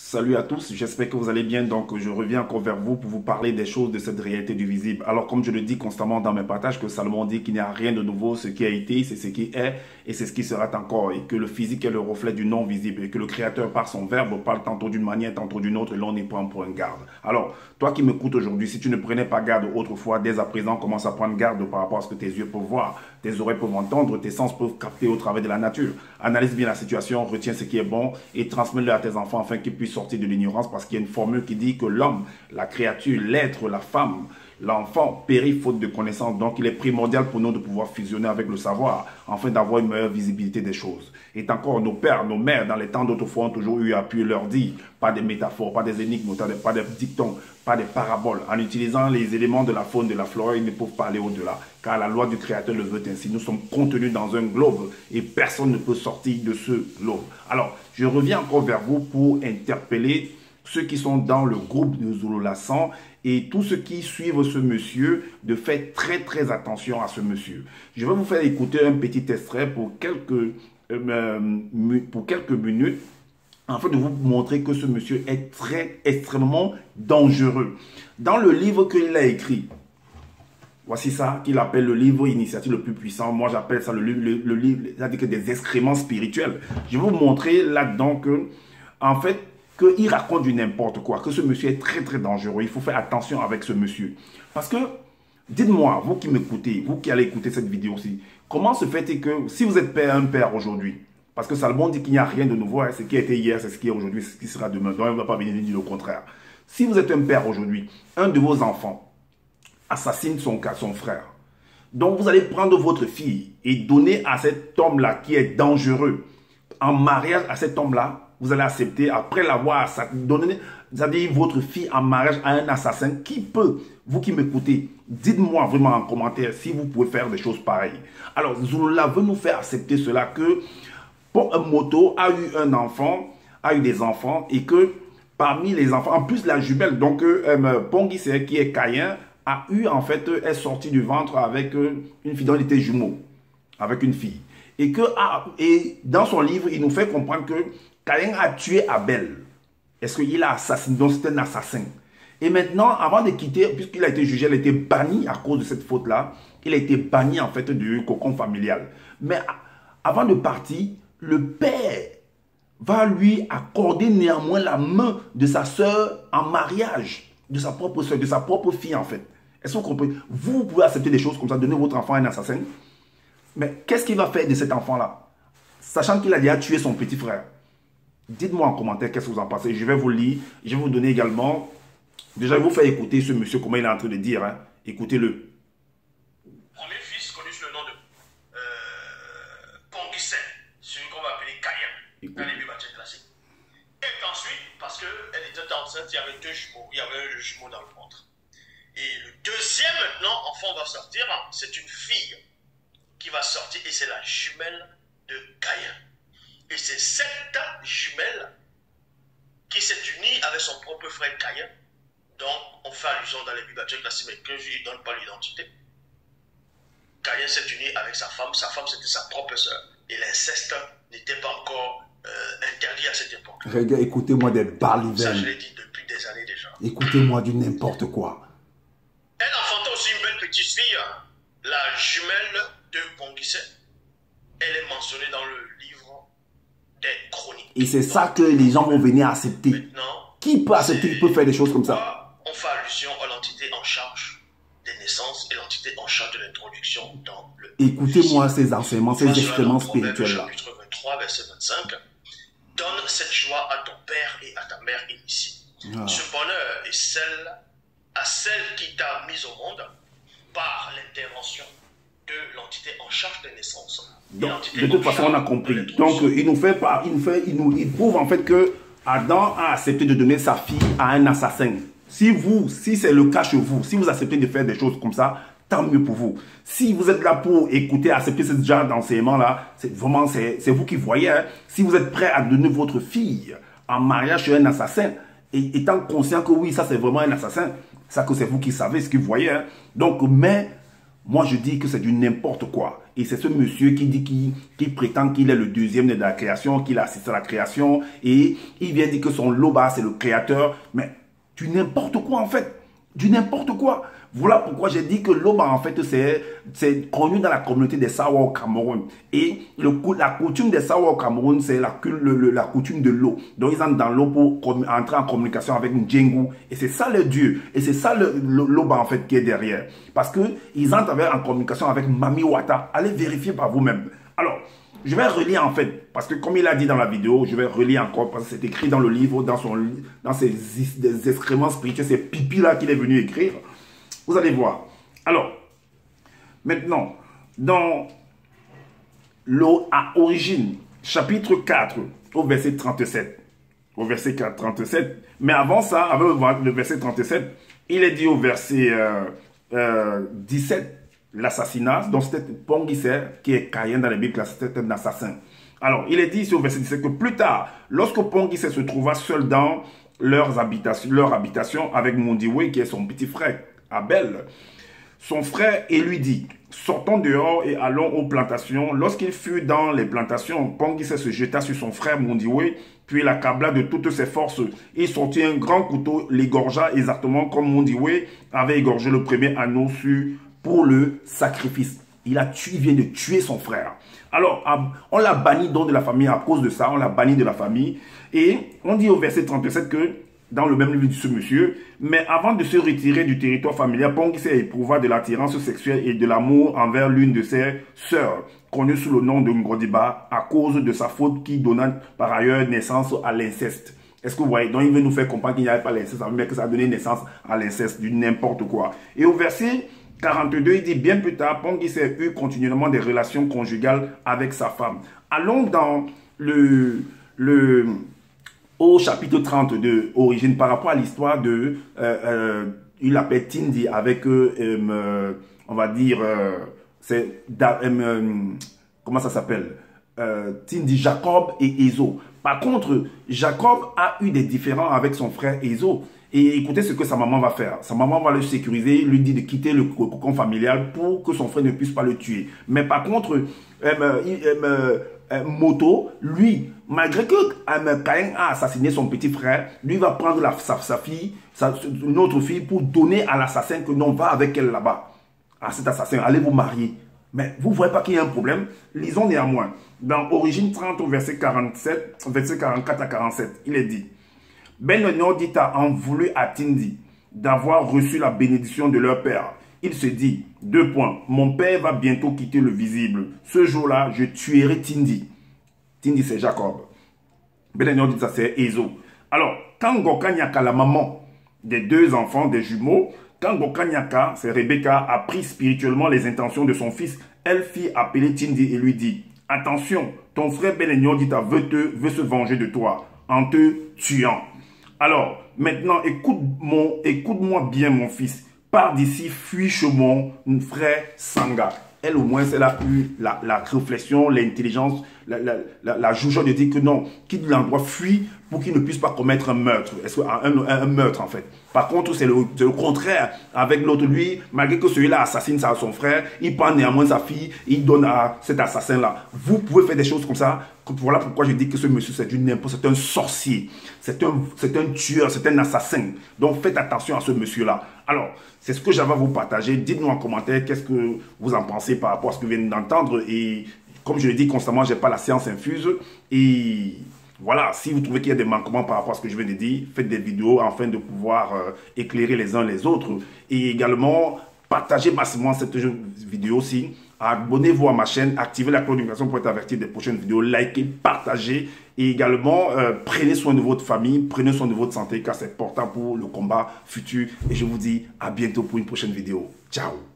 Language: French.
Salut à tous, j'espère que vous allez bien. Donc, je reviens encore vers vous pour vous parler des choses de cette réalité du visible. Alors, comme je le dis constamment dans mes partages, que Salomon dit qu'il n'y a rien de nouveau, ce qui a été, c'est ce qui est et c'est ce qui sera encore. Et que le physique est le reflet du non visible et que le Créateur, par son verbe, parle tantôt d'une manière, tantôt d'une autre et l'on y prend pour un garde. Alors, toi qui m'écoutes aujourd'hui, si tu ne prenais pas garde autrefois, dès à présent, commence à prendre garde par rapport à ce que tes yeux peuvent voir, tes oreilles peuvent entendre, tes sens peuvent capter au travers de la nature. Analyse bien la situation, retiens ce qui est bon et transmets-le à tes enfants afin qu'ils puissent sortir de l'ignorance, parce qu'il y a une formule qui dit que l'homme, la créature, l'être, la femme, l'enfant périt faute de connaissance. Donc il est primordial pour nous de pouvoir fusionner avec le savoir afin d'avoir une meilleure visibilité des choses. Et encore, nos pères, nos mères dans les temps d'autrefois ont toujours eu à pu leur dire, pas des métaphores, pas des énigmes, pas des dictons, pas des paraboles. En utilisant les éléments de la faune, de la flore, ils ne peuvent pas aller au-delà, car la loi du Créateur le veut ainsi. Nous sommes contenus dans un globe et personne ne peut sortir de ce globe. Alors, je reviens encore vers vous pour interpeller ceux qui sont dans le groupe de Zulu Lassan et tous ceux qui suivent ce monsieur, de faire très attention à ce monsieur. Je vais vous faire écouter un petit extrait pour quelques minutes, afin de vous montrer que ce monsieur est extrêmement dangereux. Dans le livre qu'il a écrit, voici ça qu'il appelle le livre initiatique le plus puissant. Moi, j'appelle ça le livre des excréments spirituels. Je vais vous montrer là-dedans que, en fait, qu'il raconte du n'importe quoi, que ce monsieur est très dangereux. Il faut faire attention avec ce monsieur. Parce que, dites-moi, vous qui m'écoutez, vous qui allez écouter cette vidéo aussi, comment se fait-il que, si vous êtes un père aujourd'hui, parce que Salomon dit qu'il n'y a rien de nouveau, hein, ce qui a été hier, c'est ce qui est aujourd'hui, c'est ce qui sera demain. Donc, il ne va pas venir dire le contraire. Si vous êtes un père aujourd'hui, un de vos enfants assassine son frère. Donc, vous allez prendre votre fille et donner à cet homme-là qui est dangereux, en mariage à cet homme-là, vous allez accepter, après l'avoir donné, c'est-à-dire votre fille en mariage à un assassin. Qui peut, vous qui m'écoutez, dites-moi vraiment en commentaire si vous pouvez faire des choses pareilles. Alors, Zouloula veut nous faire accepter cela, que pour un moto a eu un enfant, a eu des enfants, et que parmi les enfants, en plus la jumelle, donc Pongissé qui est Caïn, a eu en fait, est sorti du ventre avec une fille dont il était jumeau, avec une fille. Et dans son livre, il nous fait comprendre que Caïn a tué Abel. Est-ce qu'il a assassiné? Donc c'est un assassin. Et maintenant, avant de quitter, puisqu'il a été jugé, il a été banni à cause de cette faute-là. Il a été banni en fait du cocon familial. Mais avant de partir, le père va lui accorder néanmoins la main de sa soeur en mariage. De sa propre soeur, de sa propre fille en fait. Est-ce que vous comprenez? Vous pouvez accepter des choses comme ça, donner votre enfant à un assassin. Mais qu'est-ce qu'il va faire de cet enfant-là? Sachant qu'il a déjà tué son petit frère. Dites-moi en commentaire qu'est-ce que vous en pensez. Je vais vous lire. Je vais vous donner également... Déjà, je vais vous faire écouter ce monsieur, comment il est en train de dire. Hein. Écoutez-le. Premier fils connu sous le nom de Pongissé, celui qu'on va appeler Caïn, dans les Bibles classiques. Et ensuite, parce qu'elle était enceinte, il y avait deux jumeaux. Il y avait un jumeau dans le ventre. Et le deuxième, maintenant, enfant va sortir. C'est une fille qui va sortir et c'est la jumelle de Caïn. Et c'est cette jumelle qui s'est unie avec son propre frère Caïn. Donc, on fait allusion dans les Bibles classiques, mais que je ne lui donne pas l'identité. Caïn s'est uni avec sa femme c'était sa propre sœur. Et l'inceste n'était pas encore interdit à cette époque. Regarde, écoutez-moi des balivernes. Ça, je l'ai dit depuis des années déjà. Écoutez-moi du n'importe quoi. Elle enfantait aussi une belle petite fille, la jumelle de Pongissé. Elle est mentionnée dans le livre des chroniques. Et c'est ça que les gens vont venir accepter. Maintenant, qui peut accepter, qui peut faire des choses comme ça? On fait allusion à l'entité en charge des naissances et l'entité en charge de l'introduction dans le... Écoutez-moi ces enseignements, ces excréments spirituels-là. Chapitre 23, verset 25. Donne cette joie à ton père et à ta mère initiée. Ce bonheur est à celle qui t'a mise au monde par l'intervention de l'entité en charge des naissances. Donc, de toute façon, on a compris. Donc, il prouve en fait que Adam a accepté de donner sa fille à un assassin. Si c'est le cas chez vous, si vous acceptez de faire des choses comme ça, tant mieux pour vous. Si vous êtes là pour écouter, accepter ce genre d'enseignement-là, c'est vous qui voyez. Hein. Si vous êtes prêt à donner votre fille en mariage chez un assassin, et étant conscient que oui, ça c'est vraiment un assassin, ça que c'est vous qui savez ce que vous voyez. Hein. Donc, mais, moi je dis que c'est du n'importe quoi. Et c'est ce monsieur qui dit qu'il prétend qu'il est le deuxième de la création, qu'il a assisté à la création. Et il vient dire que son Loba, c'est le créateur. Mais du n'importe quoi en fait. Du n'importe quoi. Voilà pourquoi j'ai dit que Loba, en fait, c'est connu dans la communauté des Sawa au Cameroun. Et la coutume des Sawa au Cameroun, c'est la coutume de l'eau. Donc, ils entrent dans l'eau pour entrer en communication avec Ndjengu. Et c'est ça le dieu. Et c'est ça le Loba, en fait, qui est derrière. Parce qu'ils entrent en communication avec Mami Wata. Allez vérifier par vous-même. Alors, je vais relire en fait, parce que comme il a dit dans la vidéo, je vais relire encore, parce que c'est écrit dans le livre, dans ses excréments spirituels, ces pipis-là qu'il est venu écrire. Vous allez voir. Alors, maintenant, dans l'origine, chapitre 4, au verset 37. Au verset 37. Mais avant ça, avant le verset 37, il est dit au verset 17, l'assassinat. Donc, c'était Pongisser, qui est Cayenne dans la Bible, c'était un assassin. Alors, il est dit ici au verset 17 que plus tard, lorsque Pongisser se trouva seul dans leur habitation avec Mondiwe, qui est son petit frère, Abel, son frère, et lui dit, sortons dehors et allons aux plantations. Lorsqu'il fut dans les plantations, Pongisser se jeta sur son frère Mondiwe, puis l'accabla de toutes ses forces. Il sortit un grand couteau, l'égorgea exactement comme Mondiwe avait égorgé le premier anneau pour le sacrifice. Il vient de tuer son frère. Alors, on l'a banni donc de la famille à cause de ça. On l'a banni de la famille. Et on dit au verset 37 que, dans le même livre de ce monsieur, mais avant de se retirer du territoire familial, Pongisser éprouva de l'attirance sexuelle et de l'amour envers l'une de ses sœurs, connue sous le nom de Ngodiba, à cause de sa faute qui donna par ailleurs naissance à l'inceste. Est-ce que vous voyez? Donc il veut nous faire comprendre qu'il n'y avait pas l'inceste, mais que ça a donné naissance à l'inceste, du n'importe quoi. Et au verset 42, il dit, bien plus tard, Pongisser eut continuellement des relations conjugales avec sa femme. Allons dans au chapitre 32, origine, par rapport à l'histoire de, il l'appelle Tindi avec, on va dire, comment ça s'appelle? Tindi, Jacob et Ezo. Par contre, Jacob a eu des différends avec son frère Ezo. Et écoutez ce que sa maman va faire. Sa maman va le sécuriser, lui dit de quitter le cocon familial pour que son frère ne puisse pas le tuer. Mais par contre, Moto, lui, malgré que Caïn a assassiné son petit frère, lui va prendre sa fille, une autre fille, pour donner à l'assassin que non, va avec elle là-bas. À cet assassin, allez vous marier. Mais vous ne voyez pas qu'il y a un problème? Lisons néanmoins. Dans Origine 30 au verset 47, verset 44 à 47, il est dit, Ben Nordita en voulu à Tindi d'avoir reçu la bénédiction de leur père. Il se dit, 2 points, mon père va bientôt quitter le visible. Ce jour-là, je tuerai Tindi. Tindi, c'est Jacob. Ben Nordita, c'est Ezo. Alors, quand Gokanyaka, la maman des 2 enfants, des jumeaux, quand Gokanyaka, c'est Rebecca, a pris spirituellement les intentions de son fils, elle fit appeler Tindi et lui dit, attention, ton frère Ben Nordita veut se venger de toi en te tuant. Alors, maintenant, écoute-moi bien, mon fils. Pars d'ici, fuis chez mon frère Sanga. Elle, au moins, elle a eu la réflexion, l'intelligence, la joueur de dire que non, qu'il l'envoie fuir pour qu'il ne puisse pas commettre un meurtre. Un meurtre, en fait. Par contre, c'est le contraire. Avec l'autre, lui, malgré que celui-là assassine son frère, il prend néanmoins sa fille, il donne à cet assassin-là. Vous pouvez faire des choses comme ça. Voilà pourquoi je dis que ce monsieur, c'est un sorcier. C'est un tueur, c'est un assassin. Donc, faites attention à ce monsieur-là. Alors, c'est ce que j'avais à vous partager. Dites-nous en commentaire qu'est-ce que vous en pensez par rapport à ce que vous venez d'entendre. Et comme je le dis constamment, je n'ai pas la science infuse. Et voilà, si vous trouvez qu'il y a des manquements par rapport à ce que je viens de dire, faites des vidéos afin de pouvoir éclairer les uns les autres. Et également, partagez massivement cette vidéo-ci. Abonnez-vous à ma chaîne, activez la cloche de notification pour être averti des prochaines vidéos. Likez, partagez. Et également, prenez soin de votre famille, prenez soin de votre santé car c'est important pour le combat futur. Et je vous dis à bientôt pour une prochaine vidéo. Ciao!